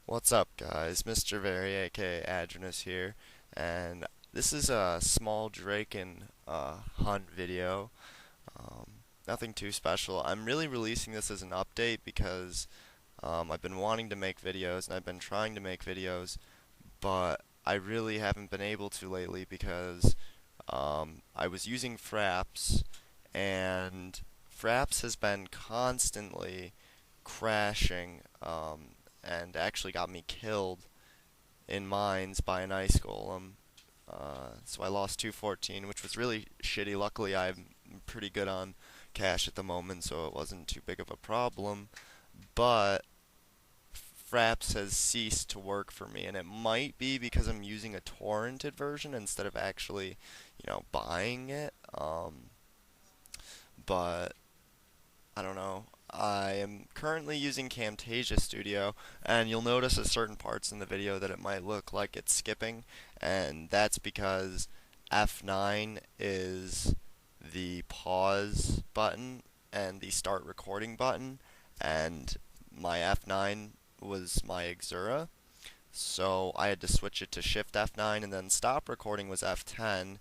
What's up, guys? MrVerry, aka Adronus here, and this is a small Draken hunt video. Um, Nothing too special. I'm really releasing this as an update because I've been wanting to make videos and I've been trying to make videos, but I really haven't been able to lately because I was using Fraps, and Fraps has been constantly crashing and actually got me killed in mines by an ice golem. So I lost 214, which was really shitty. Luckily, I'm pretty good on cash at the moment, so it wasn't too big of a problem. But Fraps has ceased to work for me, and it might be because I'm using a torrented version instead of actually, buying it. But I don't know. I am currently using Camtasia Studio, and you'll notice at certain parts in the video that it might look like it's skipping, and that's because F9 is the pause button and the start recording button, and my F9 was my Xura, so I had to switch it to Shift F9, and then stop recording was F10,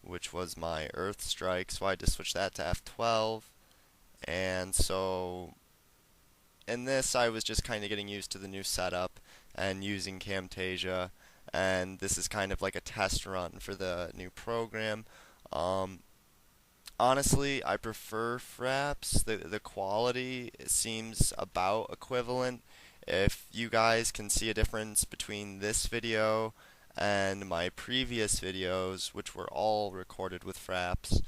which was my Earth Strike, so I had to switch that to F12. And so in this, I was just kind of getting used to the new setup and using Camtasia. And this is kind of like a test run for the new program. Um, Honestly, I prefer Fraps. The quality seems about equivalent. If you guys can see a difference between this video and my previous videos, which were all recorded with Fraps,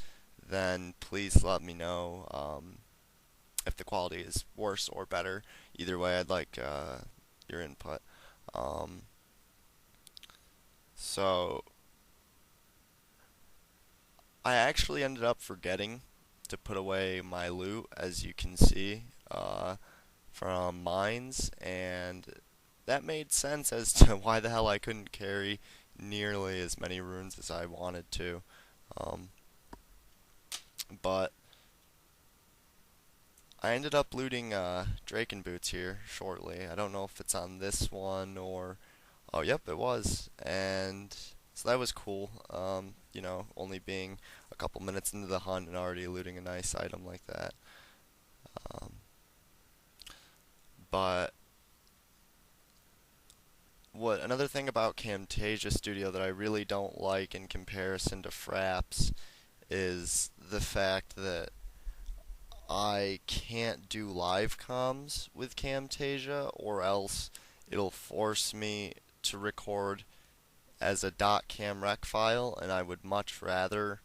then please let me know. If the quality is worse or better. Either way, I'd like your input. Um, so I actually ended up forgetting to put away my loot, as you can see, from mines, and that made sense as to why the hell I couldn't carry nearly as many runes as I wanted to. Um, but I ended up looting Draken Boots here shortly. I don't know if it's on this one or... Oh, yep, it was. And so that was cool. Only being a couple minutes into the hunt and already looting a nice item like that. Um, but what another thing about Camtasia Studio that I really don't like in comparison to Fraps is the fact that I can't do live comms with Camtasia, or else it'll force me to record as a .camrec file, and I would much rather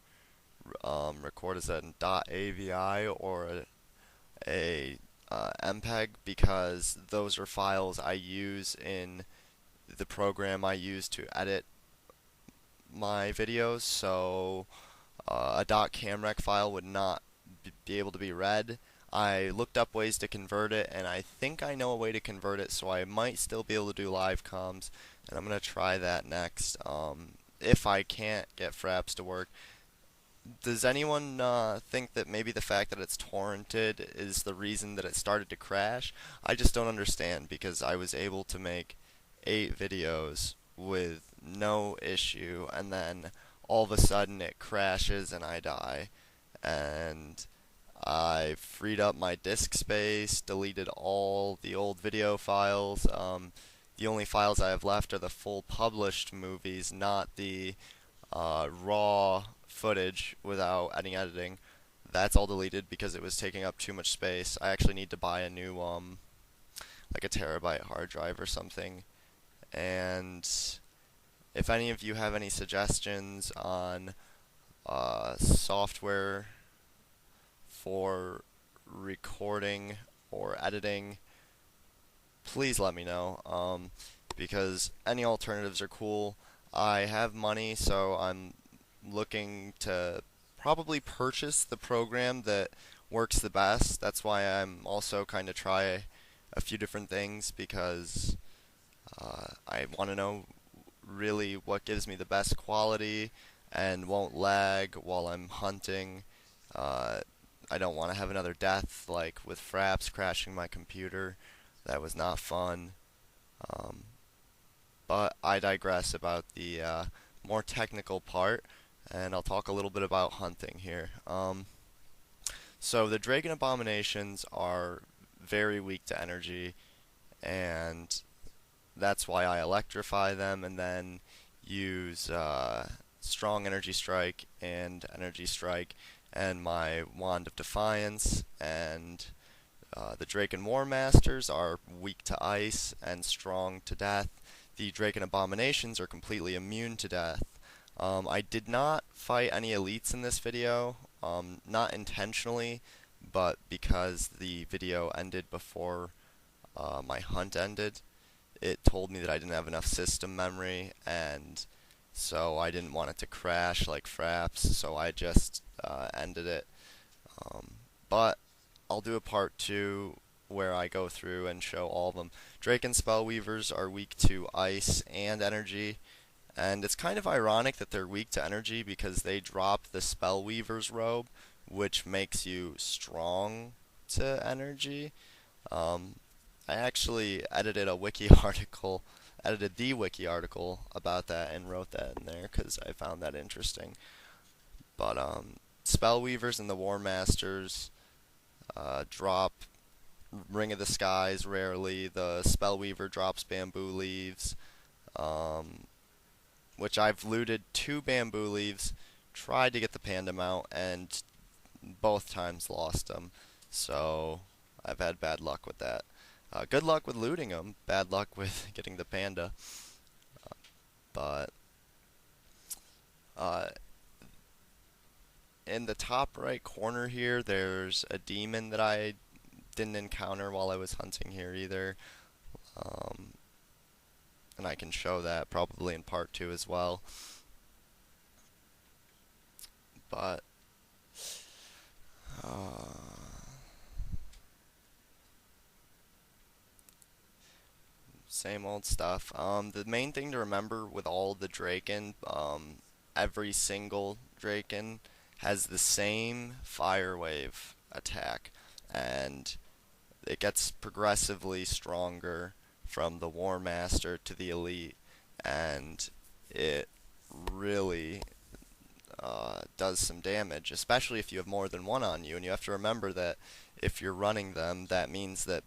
record as a .avi or a MPEG, because those are files I use in the program I use to edit my videos. So a .camrec file would not be able to be read. I looked up ways to convert it, and I think I know a way to convert it, so I might still be able to do live comms, and I'm going to try that next. If I can't get Fraps to work. Does anyone think that maybe the fact that it's torrented is the reason that it started to crash? I just don't understand, because I was able to make 8 videos with no issue, and then all of a sudden it crashes and I die. And I freed up my disk space, deleted all the old video files. The only files I have left are the full published movies, not the raw footage without any editing. That's all deleted because it was taking up too much space. I actually need to buy a new, like a terabyte hard drive or something. And if any of you have any suggestions on software for recording or editing, please let me know, because any alternatives are cool. I have money, so I'm looking to probably purchase the program that works the best. That's why I'm also kind of try a few different things, because I want to know really what gives me the best quality and won't lag while I'm hunting. Uh, I don't want to have another death like with Fraps crashing my computer. That was not fun. Um, but I digress about the more technical part, and I'll talk a little bit about hunting here. So the Draken Abominations are very weak to energy, and that's why I electrify them and then use strong energy strike and energy strike and my wand of defiance. And the Draken War Masters are weak to ice and strong to death. The Draken Abominations are completely immune to death. I did not fight any elites in this video, not intentionally, but because the video ended before my hunt ended. It told me that I didn't have enough system memory, and so I didn't want it to crash like Fraps, so I just ended it. But I'll do a part 2 where I go through and show all of them. Draken Spellweavers are weak to ice and energy, and it's kind of ironic that they're weak to energy because they drop the Spellweaver's robe, which makes you strong to energy. I actually edited a wiki article, edited the wiki article about that and wrote that in there because I found that interesting. But Spellweavers and the War Masters drop Ring of the Skies rarely. The Spellweaver drops bamboo leaves, which I've looted 2 bamboo leaves, tried to get the panda mount, and both times lost them. So I've had bad luck with that. Good luck with looting them, bad luck with getting the panda. But in the top right corner here, there's a demon that I didn't encounter while I was hunting here either. And I can show that probably in part 2 as well. But same old stuff. The main thing to remember with all the Draken, every single Draken has the same fire wave attack, and it gets progressively stronger from the War Master to the Elite, and it really does some damage, especially if you have more than one on you. And you have to remember that if you're running them, that means that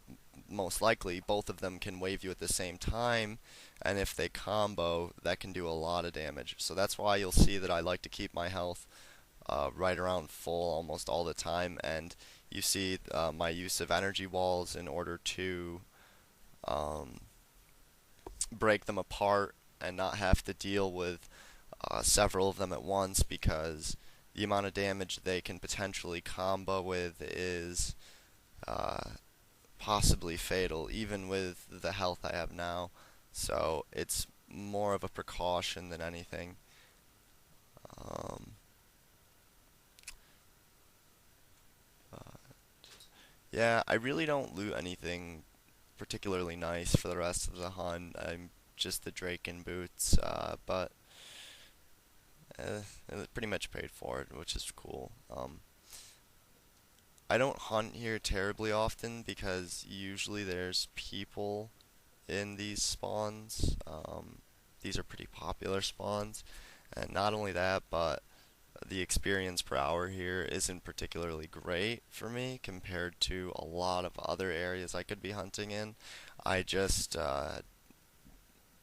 most likely both of them can wave you at the same time, and if they combo, that can do a lot of damage. So that's why you'll see that I like to keep my health right around full almost all the time, and you see my use of energy walls in order to break them apart and not have to deal with several of them at once, because the amount of damage they can potentially combo with is possibly fatal, even with the health I have now. So it's more of a precaution than anything. Yeah, I really don't loot anything particularly nice for the rest of the hunt. I'm just the Draken Boots, but it pretty much paid for it, which is cool. I don't hunt here terribly often because usually there's people in these spawns. These are pretty popular spawns, and not only that, but the experience per hour here isn't particularly great for me compared to a lot of other areas I could be hunting in. I just, the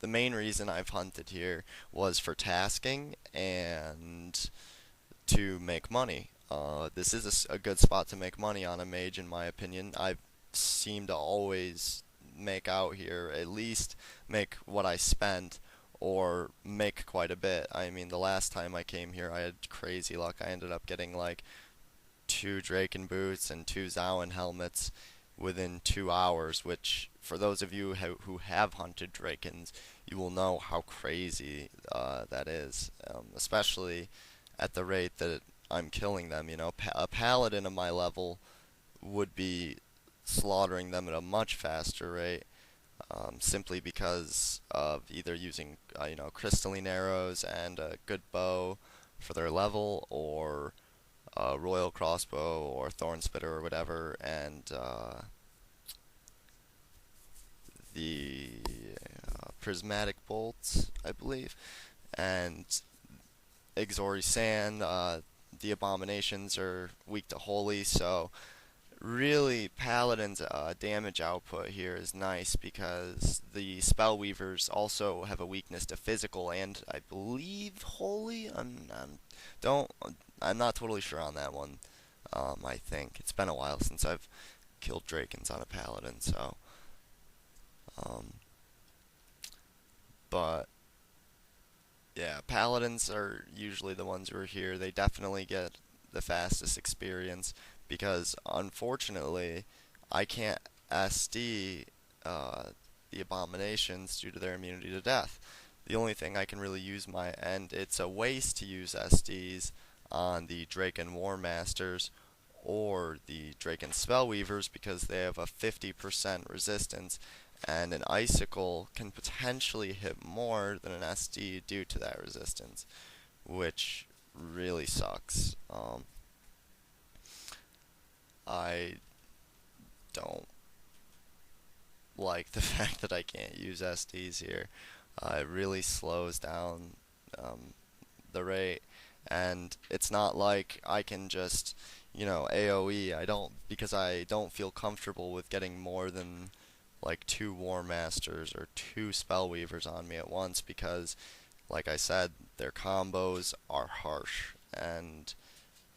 main reason I've hunted here was for tasking and to make money. This is a good spot to make money on a mage, in my opinion. I seem to always make out here, at least make what I spent, or make quite a bit. I mean, the last time I came here, I had crazy luck. I ended up getting like 2 Draken Boots and 2 Zowan helmets within 2 hours, which, for those of you who have hunted Drakens, you will know how crazy that is, especially at the rate that I'm killing them. You know, a paladin of my level would be slaughtering them at a much faster rate, simply because of either using crystalline arrows and a good bow for their level, or a royal crossbow or thorn spitter or whatever, and the prismatic bolts, I believe, and Exori Sand. The abominations are weak to holy, so really Paladin's damage output here is nice because the Spellweavers also have a weakness to physical and I believe holy. Don't I'm not totally sure on that one. I think it's been a while since I've killed Drakens on a Paladin, so um, but yeah, Paladins are usually the ones who are here. They definitely get the fastest experience because, unfortunately, I can't SD the Abominations due to their immunity to death. The only thing I can really use and it's a waste to use SDs on the Draken War Masters or the Draken Spellweavers because they have a 50% resistance, and an Icicle can potentially hit more than an SD due to that resistance, which really sucks. I don't like the fact that I can't use SDs here. It really slows down the rate, and it's not like I can just, AoE. Because I don't feel comfortable with getting more than like 2 War Masters or 2 Spellweavers on me at once because, like I said, their combos are harsh, and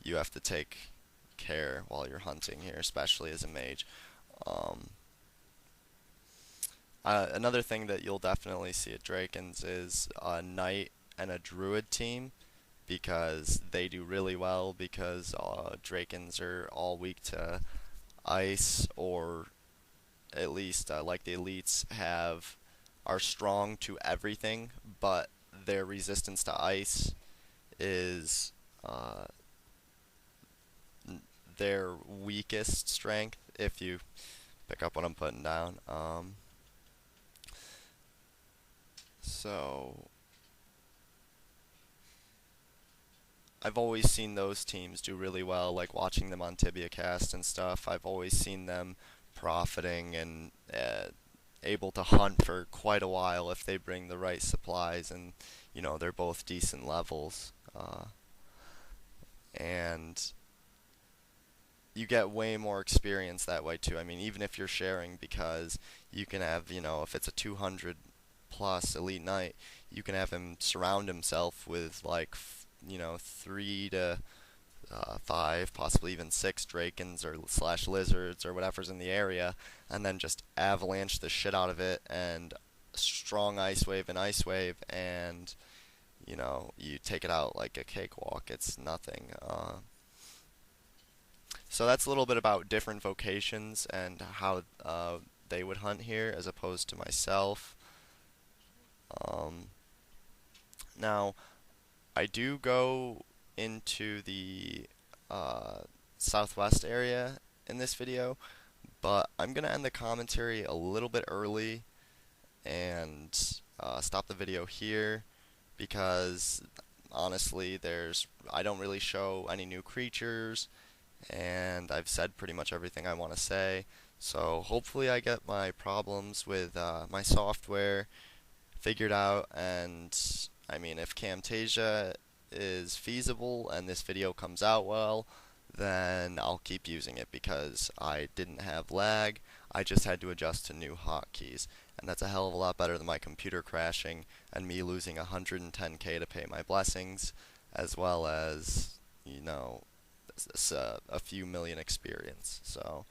you have to take care while you're hunting here, especially as a mage. Um, Another thing that you'll definitely see at Drakens is a Knight and a Druid team because they do really well because Drakens are all weak to ice, or at least like the elites are strong to everything, but their resistance to ice is their weakest strength, if you pick up what I'm putting down. So I've always seen those teams do really well, like watching them on Tibia cast and stuff. I've always seen them profiting and able to hunt for quite a while if they bring the right supplies, and they're both decent levels. And you get way more experience that way too. I mean, even if you're sharing, because you can have, if it's a 200 plus elite knight, you can have him surround himself with like 3 to 5, possibly even 6 Drakens or / lizards or whatever's in the area, and then just avalanche the shit out of it and strong ice wave and ice wave, and you take it out like a cakewalk. It's nothing. So that's a little bit about different vocations and how they would hunt here as opposed to myself. Now, I do go into the southwest area in this video, but I'm going to end the commentary a little bit early and stop the video here because honestly I don't really show any new creatures, and I've said pretty much everything I want to say. So hopefully I get my problems with my software figured out, and I mean, if Camtasia is feasible and this video comes out well, then I'll keep using it because I didn't have lag. I just had to adjust to new hotkeys, and that's a hell of a lot better than my computer crashing and me losing 110k to pay my blessings, as well as a few million experience. So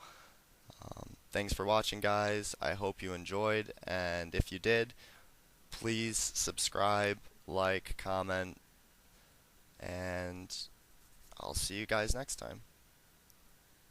thanks for watching, guys. I hope you enjoyed, and if you did, please subscribe, like, comment, and I'll see you guys next time.